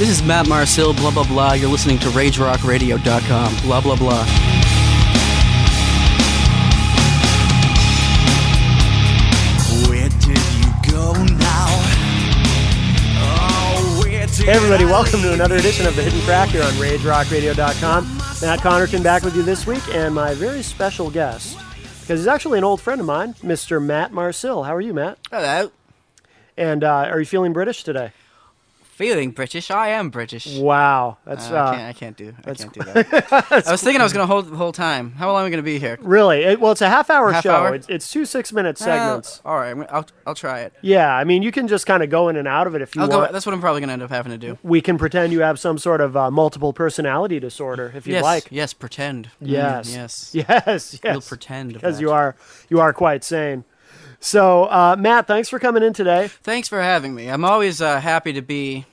This is Matt Marcil, blah, blah, blah. You're listening to RageRockRadio.com, blah, blah, blah. Where did you go now? Oh, where did Hey everybody, welcome to another edition of The Hidden Track here on RageRockRadio.com. Matt Connerton back with you this week, and my very special guest, because he's actually an old friend of mine, Mr. Matt Marcil. How are you, Matt? Hello. And are you feeling British today? Feeling British? I am British. Wow. That's I can't do that. I was thinking I was going to hold the whole time. How long are we going to be here? Really? Well, it's a half-hour show. Hour? It's 2 6-minute segments. All right, I'll try it. Yeah, I mean, you can just kind of go in and out of it if you want. That's what I'm probably going to end up having to do. We can pretend you have some sort of multiple personality disorder if you'd like. Yes, pretend. Yes. Yes. We'll pretend. Because you are quite sane. So, Matt, thanks for coming in today. Thanks for having me. I'm always happy to be...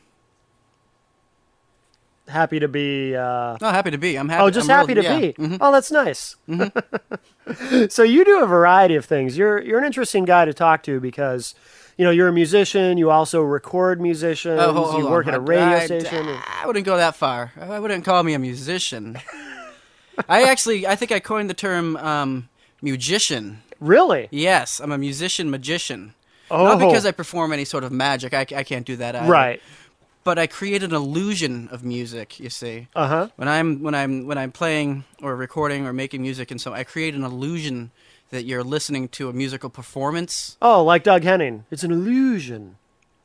Happy to be... happy to be. I'm happy. Oh, just happy to be. Mm-hmm. Oh, that's nice. Mm-hmm. So you do a variety of things. You're an interesting guy to talk to because, you're a musician. You also record musicians. Hold you on. work at a radio station. I wouldn't go that far. I wouldn't call me a musician. I think I coined the term musician. Really? Yes, I'm a magician. Oh. Not because I perform any sort of magic. I can't do that either. Right. But I create an illusion of music, you see. Uh-huh. When I'm playing or recording or making music, and so I create an illusion that you're listening to a musical performance. Oh, like Doug Henning. It's an illusion.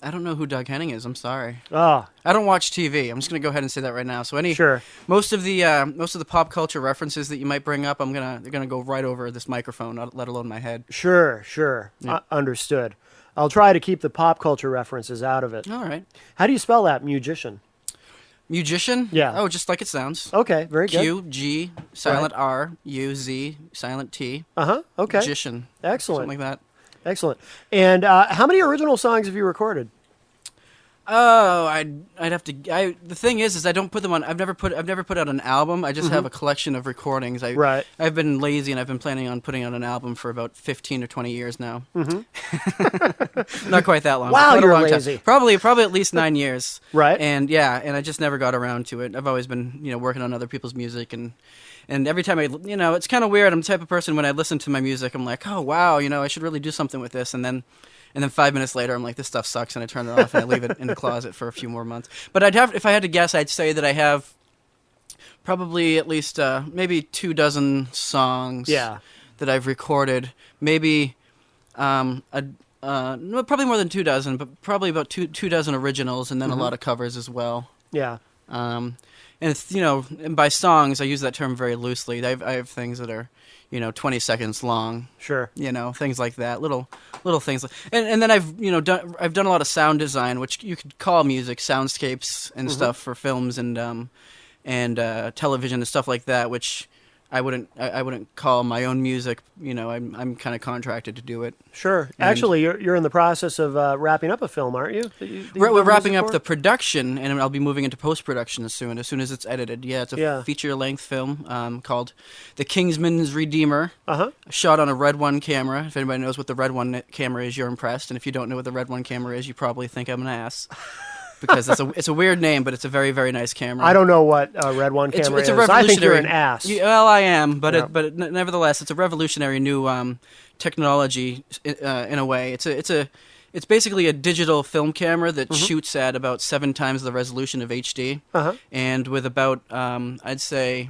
I don't know who Doug Henning is. I'm sorry. Oh. I don't watch TV. I'm just going to go ahead and say that right now. So most of the pop culture references that you might bring up, they're gonna go right over this microphone, let alone my head. Sure. Yeah. Understood. I'll try to keep the pop culture references out of it. All right. How do you spell that, musician? Musician? Yeah. Oh, just like it sounds. Okay, very good. Q-G, silent R, U-Z, silent T. Uh-huh, okay. Magician. Excellent. Something like that. Excellent. And how many original songs have you recorded? Oh, I'd have to. The thing is I don't put them on. I've never put out an album. I just have a collection of recordings. Right. I've been lazy, and I've been planning on putting out an album for about 15 or 20 years now. Mm-hmm. Not quite that long. Wow, quite you're a long lazy. Time. Probably at least 9 years. Right. And I just never got around to it. I've always been working on other people's music and every time it's kind of weird. I'm the type of person when I listen to my music, I'm like, oh wow, I should really do something with this, and then 5 minutes later, I'm like, this stuff sucks, and I turn it off and I leave it in the closet for a few more months. But if I had to guess, I'd say that I have probably at least maybe 24 songs that I've recorded. Maybe probably more than 24, but probably about 24 originals, and then a lot of covers as well. Yeah. And it's, and by songs, I use that term very loosely. I have things that are 20 seconds long. Sure. Things like that, little things. And then I've done a lot of sound design, which you could call music, soundscapes and stuff for films and television and stuff like that, which I wouldn't call my own music. I'm kind of contracted to do it. Sure. And actually, you're in the process of wrapping up a film, aren't you? We're wrapping up the production, and I'll be moving into post-production soon, as soon as it's edited. Yeah, it's a feature-length film called The Kingsman's Redeemer, shot on a Red One camera. If anybody knows what the Red One camera is, you're impressed. And if you don't know what the Red One camera is, you probably think I'm an ass. Because it's a weird name, but it's a very, very nice camera. I don't know what a Red One camera it's is. A revolutionary, I think you're an ass. Well, I am, but nevertheless, it's a revolutionary new technology in a way. It's basically a digital film camera that shoots at about 7 times the resolution of HD, and with about I'd say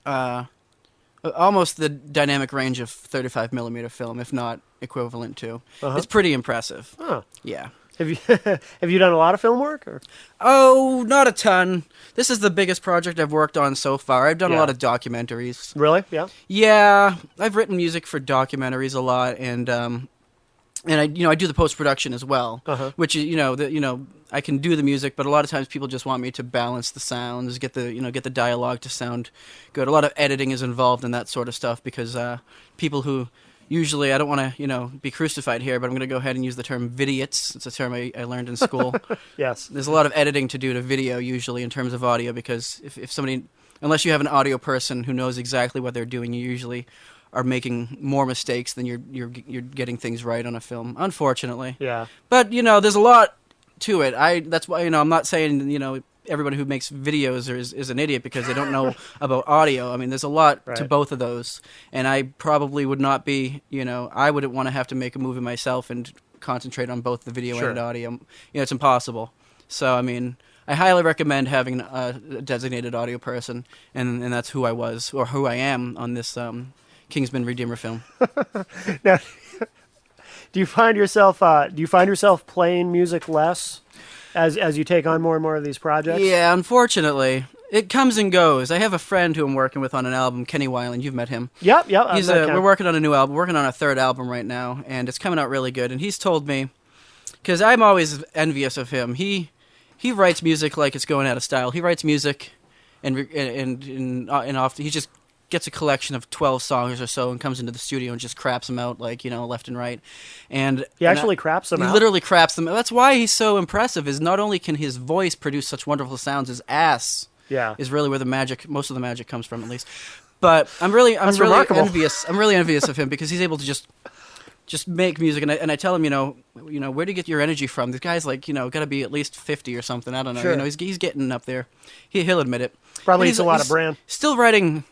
almost the dynamic range of 35 millimeter film, if not equivalent to. It's pretty impressive. Huh. Yeah. Have you done a lot of film work? Or? Oh, not a ton. This is the biggest project I've worked on so far. I've done a lot of documentaries. Really? Yeah. Yeah, I've written music for documentaries a lot, and I do the post production as well, which I can do the music, but a lot of times people just want me to balance the sounds, get the dialogue to sound good. A lot of editing is involved in that sort of stuff because people who usually, I don't want to, be crucified here, but I'm going to go ahead and use the term vidiots. It's a term I learned in school. Yes. There's a lot of editing to do to video usually in terms of audio because if somebody, unless you have an audio person who knows exactly what they're doing, you usually are making more mistakes than you're getting things right on a film, unfortunately. Yeah. But, there's a lot to it. That's why, I'm not saying, everyone who makes videos is an idiot because they don't know about audio. I mean, there's a lot to both of those, and I probably would not be, I wouldn't want to have to make a movie myself and concentrate on both the video and audio. It's impossible. So, I mean, I highly recommend having a designated audio person, and that's who I was, or who I am on this Kingsman Redeemer film. Now, do you find yourself playing music less as you take on more and more of these projects? Yeah, unfortunately. It comes and goes. I have a friend who I'm working with on an album, Kenny Weiland. You've met him. Yep. We're working on a new album. We're working on a third album right now, and it's coming out really good. And he's told me, because I'm always envious of him, he writes music like it's going out of style. He writes music, and often he just gets a collection of 12 songs or so and comes into the studio and just craps them out left and right. And he actually craps them out? He literally craps them out. That's why he's so impressive, is not only can his voice produce such wonderful sounds, his ass is really where most of the magic comes from, at least. But I'm really envious. I'm really envious of him because he's able to just make music, and I tell him, where do you get your energy from? This guy's got to be at least 50 or something. I don't know. Sure. He's getting up there. He'll admit it. Probably eats a lot of bran. Still writing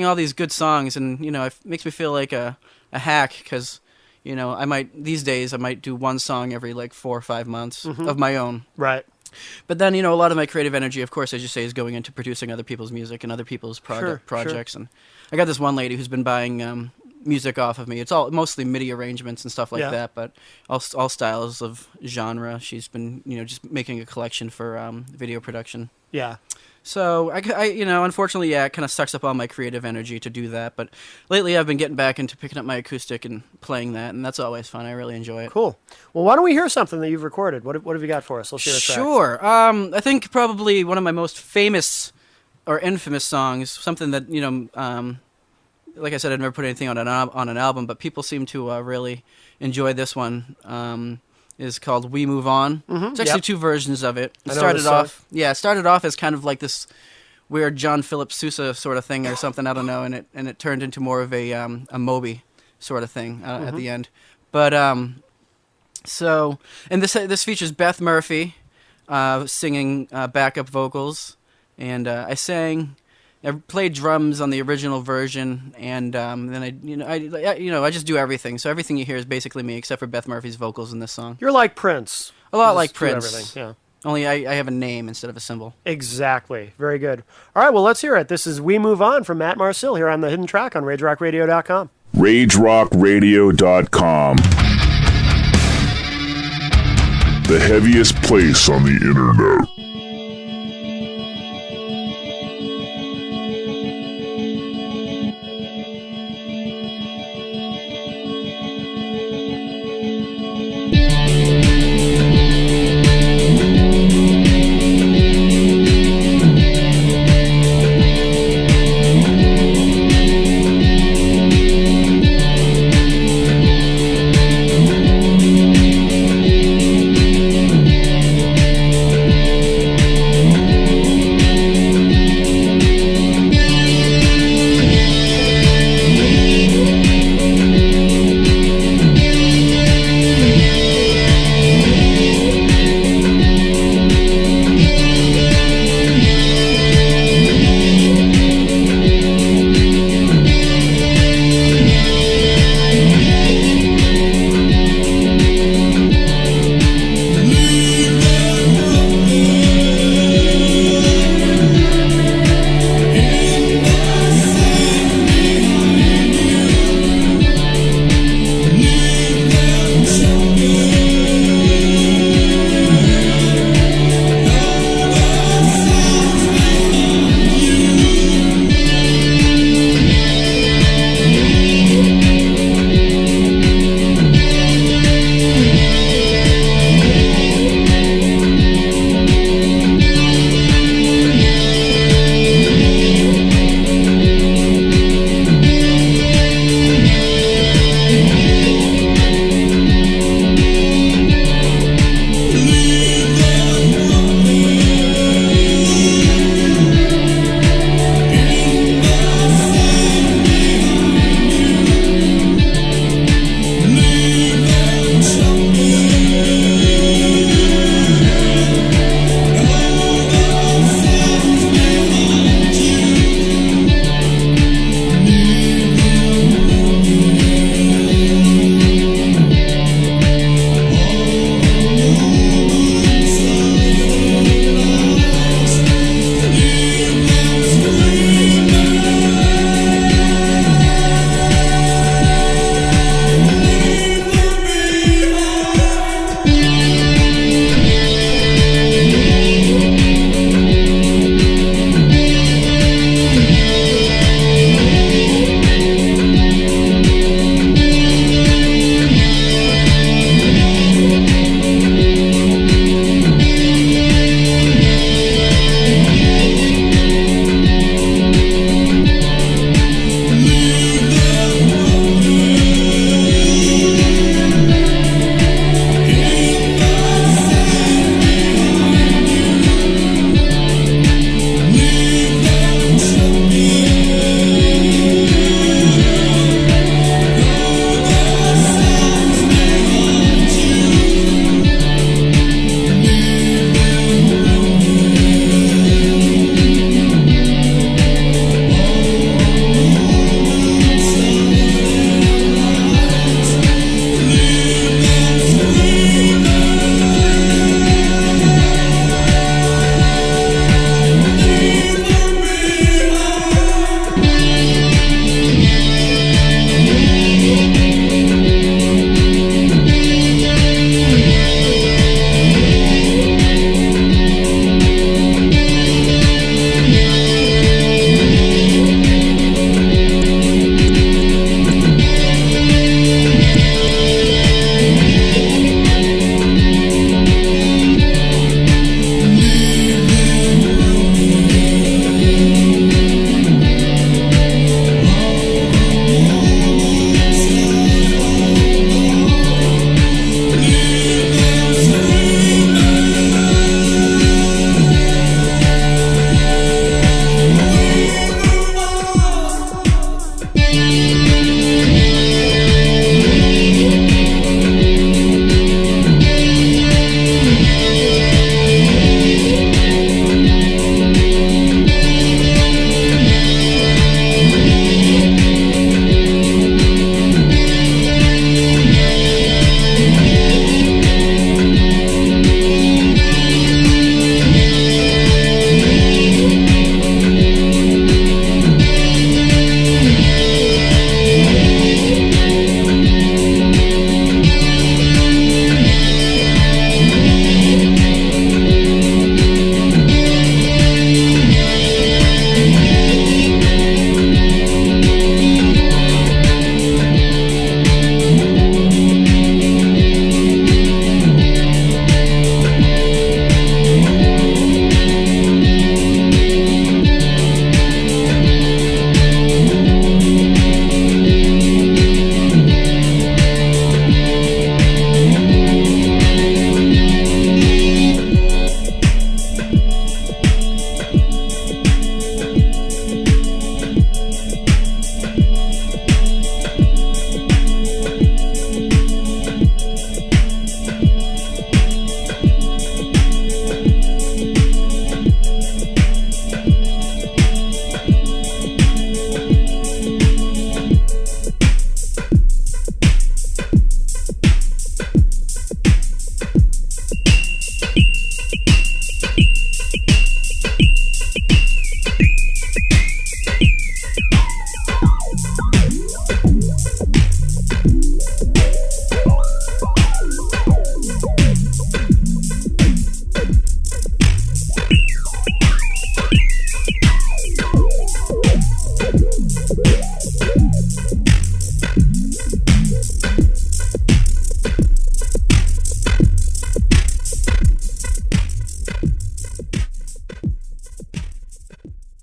all these good songs, and it makes me feel like a hack because these days I might do one song every 4 or 5 months of my own. Right. But then a lot of my creative energy, of course, as you say, is going into producing other people's music and other people's projects. Sure. And I got this one lady who's been buying music off of me. It's all mostly MIDI arrangements and stuff like that, but all styles of genre. She's been just making a collection for video production. Yeah. So I unfortunately, it kind of sucks up all my creative energy to do that. But lately, I've been getting back into picking up my acoustic and playing that, and that's always fun. I really enjoy it. Cool. Well, why don't we hear something that you've recorded? What have you got for us? Let's hear a track. Sure. I think probably one of my most famous or infamous songs, something that like I said, I'd never put anything on an album, but people seem to really enjoy this one. Is called "We Move On." Mm-hmm. It's actually two versions of it. It started off as kind of like this weird John Philip Sousa sort of thing or something. I don't know, and it turned into more of a Moby sort of thing at the end. But this features Beth Murphy singing backup vocals, and I played drums on the original version, and then I just do everything. So everything you hear is basically me, except for Beth Murphy's vocals in this song. You're like Prince. A lot like Prince. Everything. Yeah. Only I have a name instead of a symbol. Exactly. Very good. All right, well, let's hear it. This is We Move On from Matt Marcil here on The Hidden Track on RageRockRadio.com. RageRockRadio.com. The heaviest place on the internet.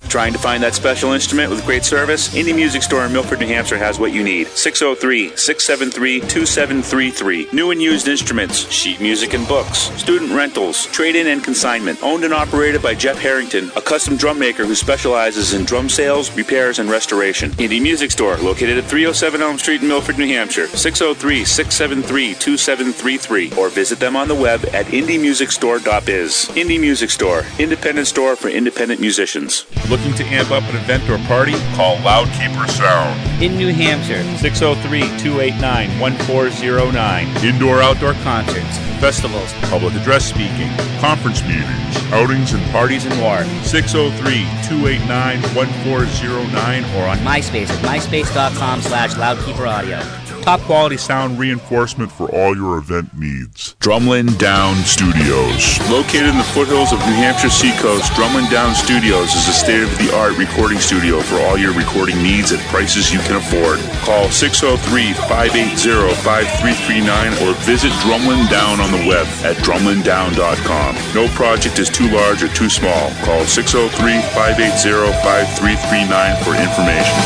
Trying to find that special instrument with great service? Indie Music Store in Milford, New Hampshire has what you need. 603-673-2733. New and used instruments, sheet music and books, student rentals, trade-in and consignment. Owned and operated by Jeff Harrington, a custom drum maker who specializes in drum sales, repairs, and restoration. Indie Music Store, located at 307 Elm Street in Milford, New Hampshire. 603-673-2733. Or visit them on the web at indiemusicstore.biz. Indie Music Store, independent store for independent musicians. Looking to amp up an event or party? Call Loudkeeper Sound. In New Hampshire, 603-289-1409. Indoor-outdoor concerts, Festivals, public address speaking, conference meetings, outings and parties and more. 603-289-1409 Or on MySpace at myspace.com/loudkeeperaudio. Top quality sound reinforcement for all your event needs. Drumlin Down Studios. Located in the foothills of New Hampshire Seacoast, Drumlin Down Studios is a state-of-the-art recording studio for all your recording needs at prices you can afford. Call 603-580-5339 or visit Drumlin Down on the web at drumlindown.com. No project is too large or too small. Call 603-580-5339 for information.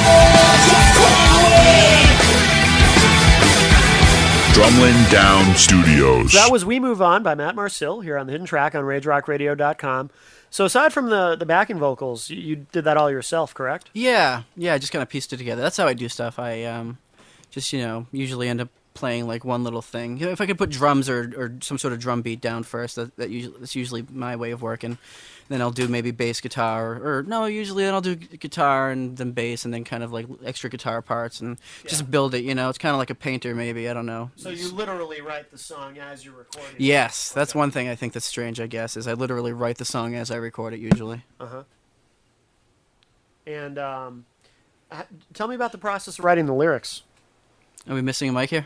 Drumlin Down Studios. That was We Move On by Matt Marcil here on the Hidden Track on RageRockRadio.com. So aside from the backing vocals, you did that all yourself, correct? Yeah, I just kind of pieced it together. That's how I do stuff. I just, usually end up playing like one little thing. If I could put drums or some sort of drum beat down first, that's usually my way of working. Then I'll do maybe bass guitar, usually then I'll do guitar and then bass and then kind of like extra guitar parts and just build it, It's kind of like a painter maybe, I don't know. So you literally write the song as you're recording it? Yes, that's one thing I think that's strange, I guess, is I literally write the song as I record it usually. Uh-huh. And tell me about the process of writing the lyrics. Are we missing a mic here?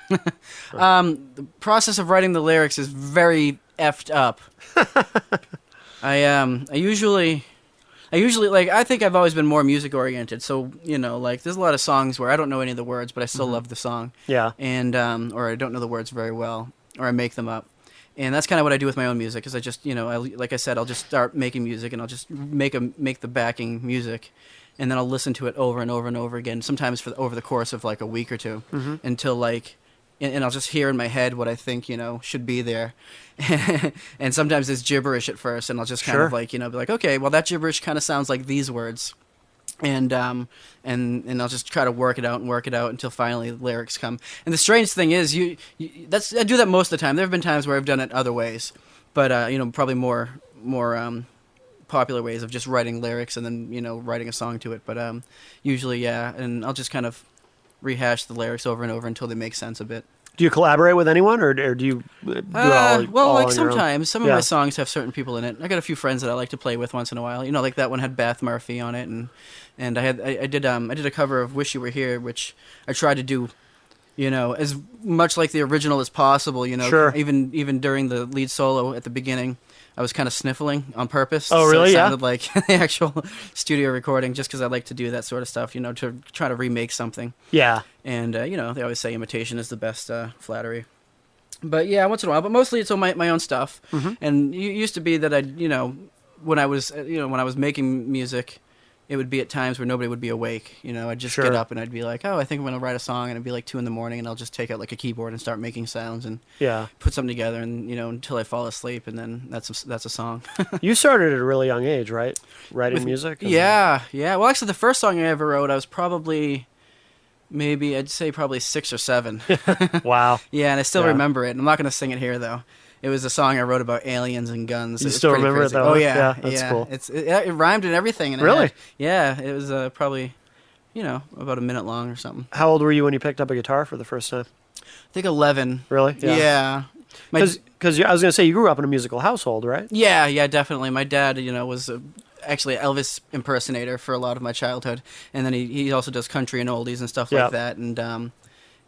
The process of writing the lyrics is very effed up. I usually I think I've always been more music oriented. So, there's a lot of songs where I don't know any of the words, but I still love the song. Yeah. And, or I don't know the words very well, or I make them up. And that's kind of what I do with my own music, is I just, like I said, I'll just start making music and I'll just make the backing music. And then I'll listen to it over and over and over again, sometimes over the course of like a week or two, until and I'll just hear in my head what I think, should be there. And sometimes it's gibberish at first, and I'll just kind of be like, okay, well, that gibberish kind of sounds like these words. and I'll just try to work it out until finally the lyrics come. And the strange thing is, I do that most of the time. There have been times where I've done it other ways, but probably more popular ways of just writing lyrics and then writing a song to it. But usually, yeah, and I'll just kind of rehash the lyrics over and over until they make sense a bit. Do you collaborate with anyone, or do you do it all? Well, all like on your own? sometimes some of my songs have certain people in it. I got a few friends that I like to play with once in a while. Like that one had Beth Murphy on it, and I did a cover of "Wish You Were Here," which I tried to do, as much like the original as possible. Sure. Even during the lead solo at the beginning, I was kind of sniffling on purpose. Oh, really? So it Yeah. sounded like the actual studio recording, just because I like to do that sort of stuff. To try to remake something. Yeah. And, they always say imitation is the best flattery. But, yeah, once in a while. But mostly it's all my own stuff. Mm-hmm. And it used to be that when I was making music, it would be at times where nobody would be awake. I'd just Sure. get up and I'd be like, oh, I think I'm going to write a song. And it'd be like 2 a.m. and I'll just take out like a keyboard and start making sounds and Yeah. put something together and, until I fall asleep. And then that's a song. You started at a really young age, right? Writing music? Yeah. Well, actually, the first song I ever wrote, I was probably... I'd say probably 6 or 7. Wow. Yeah, and I still Yeah. remember it. I'm not going to sing it here, though. It was a song I wrote about aliens and guns. You It was still pretty remember it, crazy. though? Oh, yeah. Yeah, that's cool. It rhymed and everything. And Really? It was probably, about a minute long or something. How old were you when you picked up a guitar for the first time? I think 11. Really? Yeah. Because I was going to say, you grew up in a musical household, right? Yeah, definitely. My dad, was actually an Elvis impersonator for a lot of my childhood, and then he also does country and oldies and stuff like that.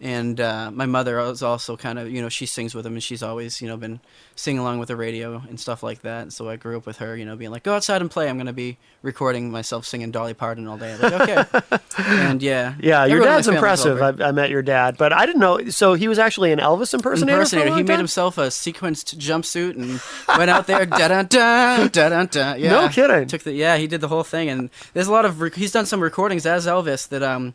And my mother is also kind of, she sings with him, and she's always, been singing along with the radio and stuff like that. So I grew up with her, being like, go outside and play. I'm going to be recording myself singing Dolly Parton all day. I'm like, okay. And yeah. Yeah, your everyone in my dad's family's impressive. over. I met your dad, but I didn't know. So he was actually an Elvis impersonator for a long He made time? himself a sequenced jumpsuit and went out there, da-dun-dun, da-dun-dun. Yeah. No kidding. He did the whole thing. And there's a lot of, he's done some recordings as Elvis that,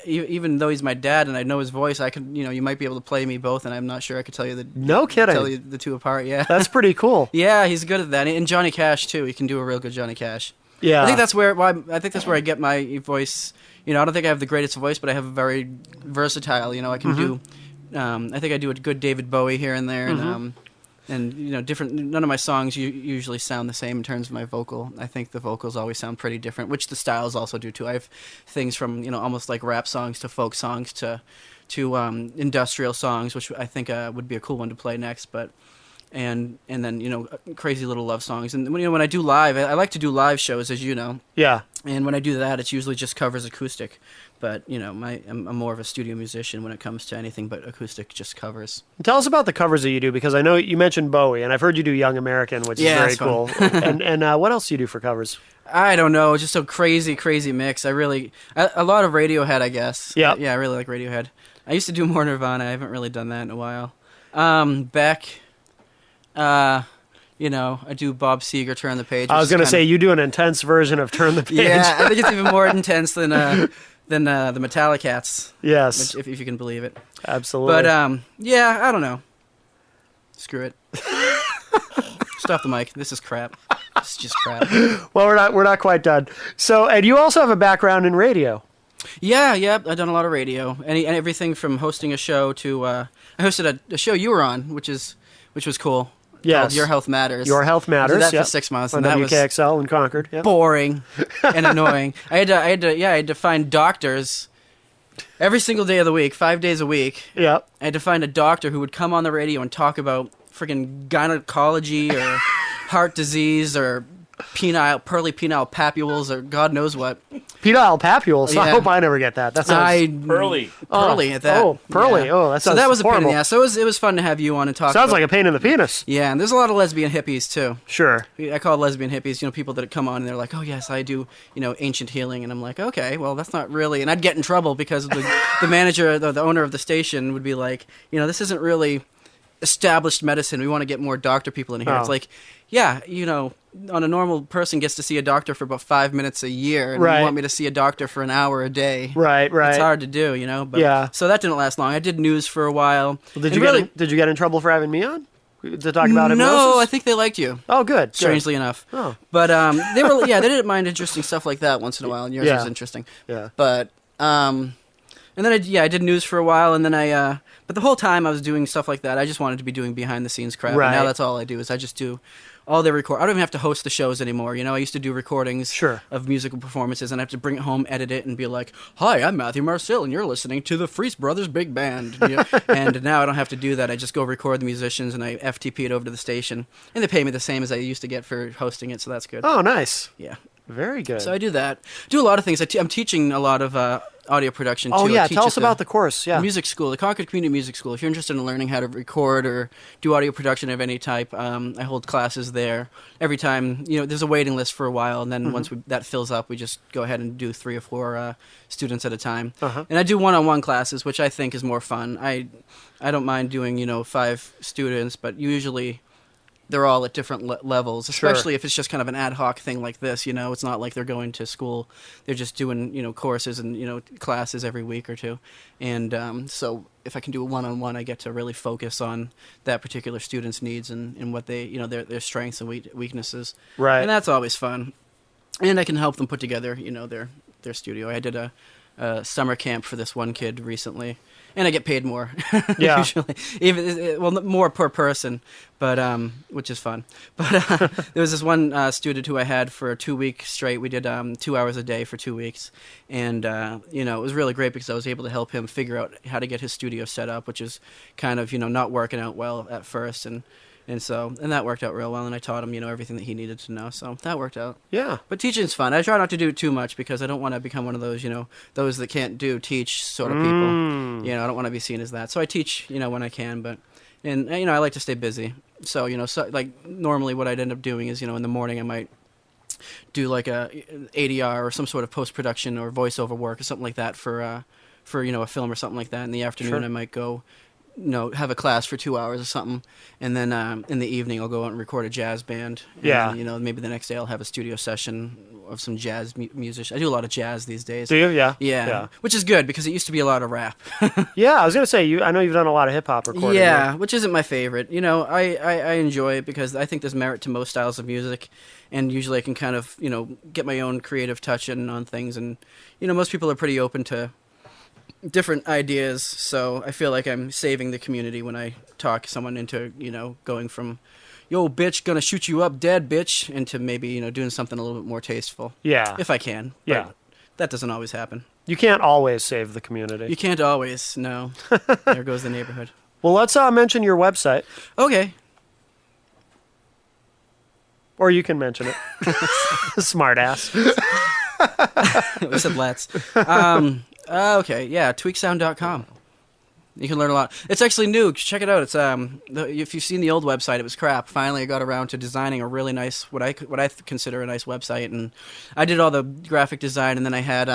even though he's my dad and I know his voice, I could, you might be able to play me both, and I'm not sure I could tell you No kidding. tell you the two apart. Yeah, That's pretty cool. yeah, he's good at that. And Johnny Cash too. He can do a real good Johnny Cash. Yeah. I think that's where I get my voice. I don't think I have the greatest voice, but I have a very versatile. I can do. I think I do a good David Bowie here and there, and different. None of my songs usually sound the same in terms of my vocal. I think the vocals always sound pretty different, which the styles also do too. I have things from almost like rap songs to folk songs to industrial songs, which I think would be a cool one to play next. But and then crazy little love songs. And when I do live, I like to do live shows, as you know. Yeah. And when I do that, it's usually just covers acoustic. But I'm more of a studio musician when it comes to anything but acoustic, just covers. Tell us about the covers that you do, because I know you mentioned Bowie, and I've heard you do Young American, which is very it's cool. fun. and what else do you do for covers? I don't know, just a crazy mix. A lot of Radiohead, I guess. Yeah. Yeah, I really like Radiohead. I used to do more Nirvana. I haven't really done that in a while. Beck. I do Bob Seger, Turn the Page. I was going to say, you do an intense version of Turn the Page. Yeah, I think it's even more intense than the Metallicats. Yes. Which, if you can believe it. Absolutely. But I don't know. Screw it. Stop the mic. This is crap. This is just crap. Well, we're not quite done. So, and you also have a background in radio. Yeah. I've done a lot of radio, and everything from hosting a show to I hosted a show you were on, which was cool. Yes. Called Your Health Matters. Your Health Matters. I did that yep. for 6 months, on and that was WKXL in Concord. Yep. boring and annoying. I had to find doctors every single day of the week, 5 days a week. Yep. I had to find a doctor who would come on the radio and talk about freaking gynecology or heart disease or pearly penile papules or God knows what. Penile papules. Yeah. I hope I never get that. That sounds Pearly. Pearly at that. Oh, pearly. Yeah. Oh, that so sounds that was a pain in horrible. the ass. So it was fun to have you on and talk. Sounds about, like a pain in the penis. yeah, and there's a lot of lesbian hippies too. Sure. I call it lesbian hippies, people that come on and they're like, oh yes, I do, ancient healing. And I'm like, okay, well, that's not really, and I'd get in trouble because the manager, the owner of the station would be like, this isn't really established medicine. We want to get more doctor people in here. Oh. It's like, yeah, on a normal person gets to see a doctor for about 5 minutes a year, and Right. you want me to see a doctor for an hour a day. Right. It's hard to do, But, Yeah. So that didn't last long. I did news for a while. Did And you get in trouble for having me on? to talk about hypnosis? No, I think they liked you. Oh, good. Strangely enough. Oh. But they were they didn't mind interesting stuff like that once in a while, and yours Yeah. was interesting. Yeah. But and then I did news for a while, and then but the whole time I was doing stuff like that, I just wanted to be doing behind the scenes crap. Right. And now that's all I do is I just do all the record. I don't even have to host the shows anymore. I used to do recordings Sure. of musical performances, and I have to bring it home, edit it, and be like, "Hi, I'm Matthew Marcil, and you're listening to the Freese Brothers Big Band." And now I don't have to do that. I just go record the musicians, and I FTP it over to the station, and they pay me the same as I used to get for hosting it, so that's good. Oh, nice. Yeah. Very good. So I do that. Do a lot of things. I'm teaching a lot of audio production, too. Oh, yeah. I teach Tell at us about the course. Yeah. music school, the Concord Community Music School. If you're interested in learning how to record or do audio production of any type, I hold classes there. Every time, there's a waiting list for a while, and then once that fills up, we just go ahead and do 3 or 4 students at a time. And I do one-on-one classes, which I think is more fun. I don't mind doing, 5 students, but usually they're all at different levels, especially if it's just kind of an ad hoc thing like this. It's not like they're going to school. They're just doing, courses and, classes every week or two. And so if I can do a one-on-one, I get to really focus on that particular student's needs and what they, their strengths and weaknesses. Right. And that's always fun. And I can help them put together, their studio. I did a summer camp for this one kid recently. And I get paid more, Yeah. usually. More per person, but which is fun. But there was this one student who I had for 2 weeks straight. We did 2 hours a day for 2 weeks, and it was really great because I was able to help him figure out how to get his studio set up, which is kind of not working out well at first, and that worked out real well. And I taught him everything that he needed to know, so that worked out. Yeah. But teaching's fun. I try not to do it too much because I don't want to become one of those, those that can't teach sort of people. I don't want to be seen as that. So I teach, when I can, and I like to stay busy. So, like normally what I'd end up doing is, in the morning I might do like a ADR or some sort of post-production or voiceover work or something like that for a film or something like that. In the afternoon I might go have a class for 2 hours or something, and then in the evening I'll go out and record a jazz band. Yeah. And, maybe the next day I'll have a studio session of some jazz music. I do a lot of jazz these days. Do you? Yeah. Yeah. Which is good because it used to be a lot of rap. Yeah, I was going to say, I know you've done a lot of hip-hop recording. Yeah, which isn't my favorite. I enjoy it because I think there's merit to most styles of music, and usually I can kind of, get my own creative touch in on things, and, most people are pretty open to different ideas, so I feel like I'm saving the community when I talk someone into, going from, yo, bitch, gonna shoot you up dead, bitch, into maybe, doing something a little bit more tasteful. Yeah. If I can. Yeah. But that doesn't always happen. You can't always save the community. You can't always, no. There goes the neighborhood. Well, let's mention your website. Okay. Or you can mention it. Smartass. We said let's. Okay, yeah, tweaksound.com. You can learn a lot. It's actually new. Check it out. It's if you've seen the old website, it was crap. Finally, I got around to designing a really nice, what I consider a nice website, and I did all the graphic design, and then I had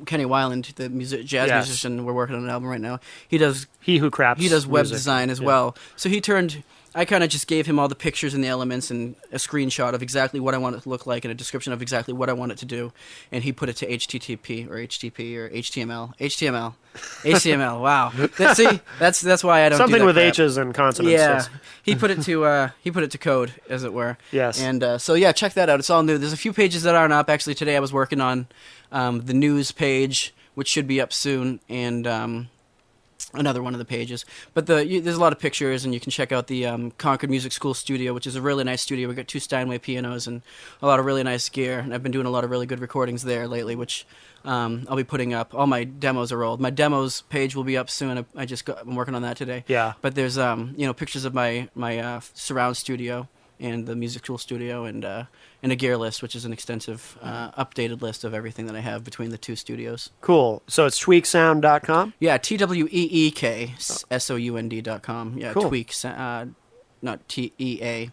Kenny Weiland, the jazz musician. We're working on an album right now. He does web music design as well. So I kind of just gave him all the pictures and the elements and a screenshot of exactly what I want it to look like and a description of exactly what I want it to do. And he put it to HTTP or HTTP or HTML. Wow. That's why I don't Something do that with crap. H's and consonants. Yeah. Yes. He put it to code, as it were. Yes. And so yeah, check that out. It's all new. There's a few pages that aren't up. Actually, today I was working on the news page, which should be up soon, and another one of the pages. But there's a lot of pictures, and you can check out the Concord Music School studio, which is a really nice studio. We've got 2 Steinway pianos and a lot of really nice gear, and I've been doing a lot of really good recordings there lately, which I'll be putting up. All my demos are old. My demos page will be up soon. I'm working on that today. Yeah. But there's pictures of my surround studio and the music school studio and a gear list, which is an extensive updated list of everything that I have between the 2 studios. Cool. So it's tweaksound.com? Yeah, TweekSound.com. Yeah, cool. Tweak, not TEA.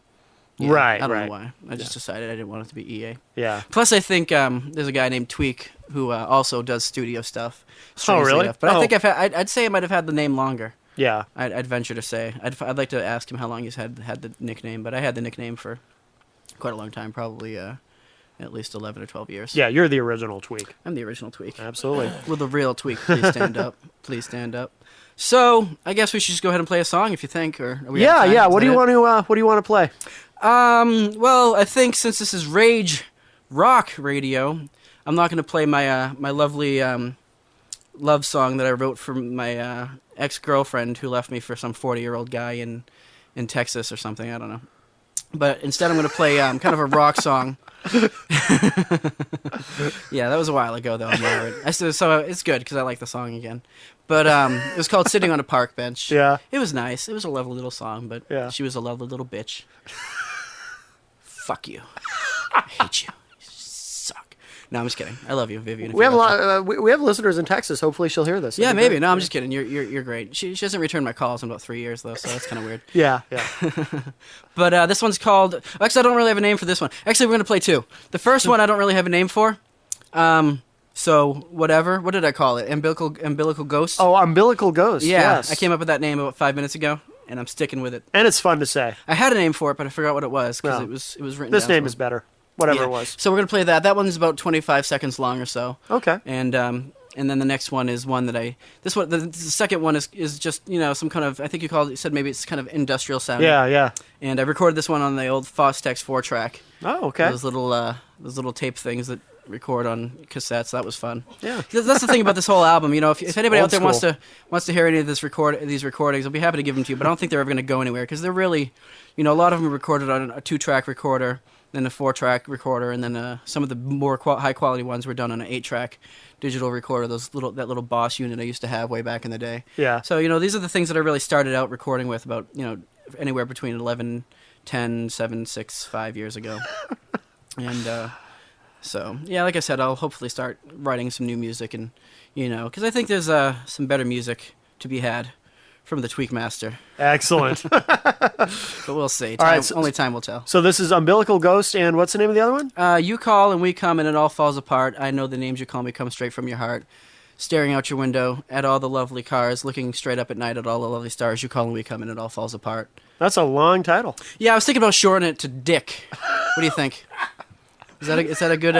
Yeah, Right, I don't right. know why. I just decided I didn't want it to be EA. Yeah. Plus, I think there's a guy named Tweak who also does studio stuff. Oh, strangely really? enough. But I think I'd say I might have had the name longer. Yeah. I'd venture to say. I'd like to ask him how long he's had the nickname, but I had the nickname for quite a long time, probably at least 11 or 12 years. Yeah, you're the original Tweak. I'm the original Tweak. Absolutely. Will the real Tweak please stand up? Please stand up. So I guess we should just go ahead and play a song if you think, or are we out of time? Yeah. Is What do that you it? want to play? Well, I think since this is Rage Rock Radio, I'm not going to play my my lovely love song that I wrote for my ex-girlfriend who left me for some 40-year-old guy in Texas or something. I don't know. But instead, I'm going to play kind of a rock song. Yeah, that was a while ago, though. So it's good because I like the song again. But it was called "Sitting on a Park Bench." Yeah. It was nice. It was a lovely little song, but Yeah. she was a lovely little bitch. Fuck you. I hate you. You suck. No, I'm just kidding. I love you, Vivian. We have a lot. We have listeners in Texas. Hopefully, she'll hear this. Yeah, That'd be maybe. great. No, I'm just kidding. You're great. She hasn't returned my calls in about 3 years though, so that's kind of weird. Yeah. But this one's called. Actually, I don't really have a name for this one. Actually, we're gonna play two. The first one I don't really have a name for. So whatever. What did I call it? Umbilical Ghost. Oh, Umbilical Ghost. yeah. Yes. I came up with that name about 5 minutes ago, and I'm sticking with it. And it's fun to say. I had a name for it, but I forgot what it was because No. it was written. This down name somewhere. is better. Whatever Yeah. it was. So we're gonna play that. That one's about 25 seconds long or so. Okay. And then the next one is one that the second one is just some kind of, I think you said maybe it's kind of industrial sound. Yeah. And I recorded this one on the old Fostex 4-track. Oh, okay. Those little tape things that record on cassettes. That was fun. Yeah. That's the thing about this whole album. If anybody Old out there school. wants to hear any of these recordings, I'll be happy to give them to you. But I don't think they're ever going to go anywhere because they're really, a lot of them are recorded on a 2-track recorder, then a 4-track recorder, and then some of the more high quality ones were done on an 8-track digital recorder. That little Boss unit I used to have way back in the day. Yeah. So these are the things that I really started out recording with about anywhere between 11, 10, 7, 6, 5 years ago. And so yeah, like I said, I'll hopefully start writing some new music, and because I think there's some better music to be had from the Tweak Master. Excellent. But we'll see. All right, Only time will tell. So this is Umbilical Ghost, and what's the name of the other one? You call and we come and it all falls apart. I know the names you call me come straight from your heart. Staring out your window at all the lovely cars, looking straight up at night at all the lovely stars. You call and we come and it all falls apart. That's a long title. Yeah, I was thinking about shortening it to Dick. What do you think? Is that a good?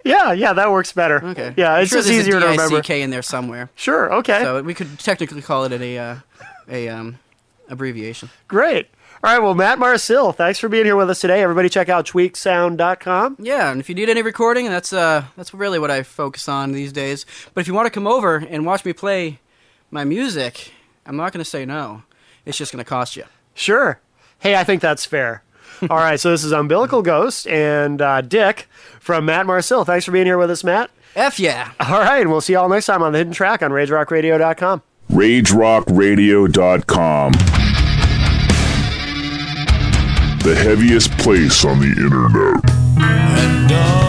Yeah, that works better. Okay. Yeah, I'm it's sure just there's easier to a remember. D-I-C-K in there somewhere. Sure, okay. So we could technically call it a abbreviation. Great. All right, well, Matt Marcil, thanks for being here with us today. Everybody check out tweaksound.com. Yeah, and if you need any recording, that's really what I focus on these days. But if you want to come over and watch me play my music, I'm not going to say no. It's just going to cost you. Sure. Hey, I think that's fair. All right, so this is Umbilical Ghost and Dick from Matt Marcil. Thanks for being here with us, Matt. F yeah. All right, and we'll see you all next time on The Hidden Track on RageRockRadio.com. RageRockRadio.com. The heaviest place on the internet. And